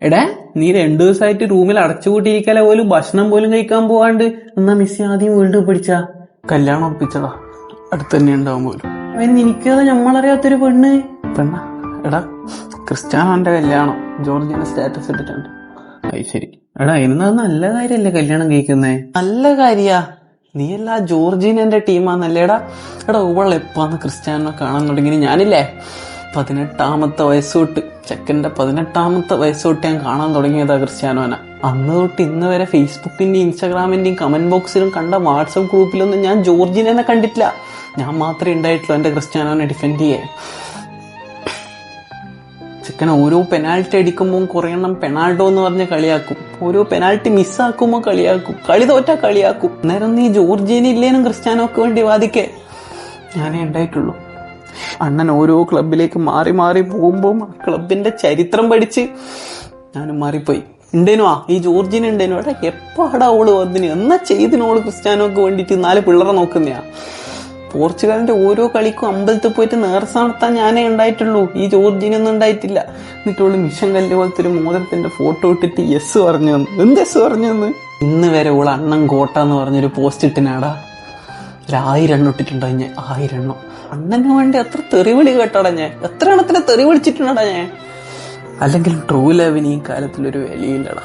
എടാ നീ 2 ദിവസമായിട്ട് റൂമിൽ അടച്ചുകൂട്ടിയിരിക്കല പോലും ഭക്ഷണം പോലും കഴിക്കാൻ പോവാണ്ട് എന്നാ മിസ്സി ആദ്യം വീണ്ടും പഠിച്ച കല്യാണം ഉറപ്പിച്ചതാ, അടുത്ത് തന്നെ ഉണ്ടാവും പോലും. അവൻ എനിക്കത് നമ്മളറിയാത്തൊരു പെണ്ണ എടാ, ക്രിസ്ത്യാനോന്റെ കല്യാണം ജോർജിന്റെ സ്റ്റാറ്റസ് ഇട്ടിട്ടുണ്ട്. അത് ശരി. എടാ ഇന്നത് നല്ല കാര്യല്ലേ കല്യാണം കഴിക്കുന്നേ? നല്ല കാര്യാ. നീ എല്ലാ ജോർജീനന്റെ ടീമാന്നല്ലേ? എടാ ഇവൾ എപ്പാന്ന് ക്രിസ്ത്യാനോ കാണാൻ തുടങ്ങി. ഞാനില്ലേ 18ാമത്തെ വയസ്സ് തൊട്ട്, ചെക്കന്റെ 18ാമത്തെ വയസ്സ് തൊട്ട് ഞാൻ കാണാൻ തുടങ്ങിയതാ ക്രിസ്ത്യാനോനെ. അന്ന് തൊട്ട് ഇന്ന് വരെ ഫേസ്ബുക്കിന്റെയും ഇൻസ്റ്റാഗ്രാമിന്റെയും കമന്റ് ബോക്സിലും കണ്ട വാട്സപ്പ് ഗ്രൂപ്പിലൊന്നും ഞാൻ ജോർജിനെ കണ്ടിട്ടില്ല. ഞാൻ മാത്രമേ ഉണ്ടായിട്ടുള്ളൂ എന്റെ ക്രിസ്ത്യാനോനെ ഡിഫെൻഡ് ചെയ്യാൻ. ചെക്കൻ ഓരോ പെനാൽറ്റി അടിക്കുമ്പോൾ കുറെ എണ്ണം പെനാൾഡോ എന്ന് പറഞ്ഞ് കളിയാക്കും, ഓരോ പെനാൽറ്റി മിസ്സാക്കുമ്പോൾ കളിയാക്കും, കളി തോറ്റാ കളിയാക്കും. അന്നേരം നീ ജോർജിയന് ഇല്ലേനും ക്രിസ്ത്യാനോക്ക് വേണ്ടി വാദിക്കേ? ഞാനേ ഉണ്ടായിട്ടുള്ളൂ. അണ്ണൻ ഓരോ ക്ലബിലേക്ക് മാറി മാറി പോകുമ്പോൾ ക്ലബിന്റെ ചരിത്രം പഠിച്ച് ഞാനും മാറിപ്പോയി. ഉണ്ടേനുവാ ഈ ജോർജിന ഉണ്ടേനു. എടാ എപ്പാടാ ഓള് വന്നിന്, എന്നാ ചെയ്തിനോള് ക്രിസ്ത്യാനോക്ക് വേണ്ടിട്ട് 4 പിള്ളേരെ നോക്കുന്നയാ. പോർച്ചുഗലിന്റെ ഓരോ കളിക്കും അമ്പലത്തിൽ പോയിട്ട് നേർച്ച നടത്താൻ ഞാനേ ഉണ്ടായിട്ടുള്ളൂ, ഈ ജോർജിനൊന്നും ഉണ്ടായിട്ടില്ല. എന്നിട്ടുള്ള മിഷൻ കല്ല് പോലത്തെ ഒരു മോതിരത്തിന്റെ ഫോട്ടോ ഇട്ടിട്ട് യെസ് പറഞ്ഞു തന്നു. എന്ത് യെസ് പറഞ്ഞു തന്നു? ഇന്ന് വരെ ഓള് അണ്ണൻ കോട്ട എന്ന് പറഞ്ഞൊരു പോസ്റ്റ് ഇട്ടിനാടാ. 1000 എണ്ണം ഇട്ടിട്ടുണ്ടോ ഞാൻ? 1000 എണ്ണം. അണ്ണന് വേണ്ടി എത്ര തെറിവിളി കേട്ടോടാ ഞാൻ, എത്ര എണ്ണത്തിന് തെറി വിളിച്ചിട്ടുണ്ടടാ ഞാൻ. അല്ലെങ്കിൽ ട്രൂ ലവിന് ഈ കാലത്തിലൊരു വിലയില്ലടാ.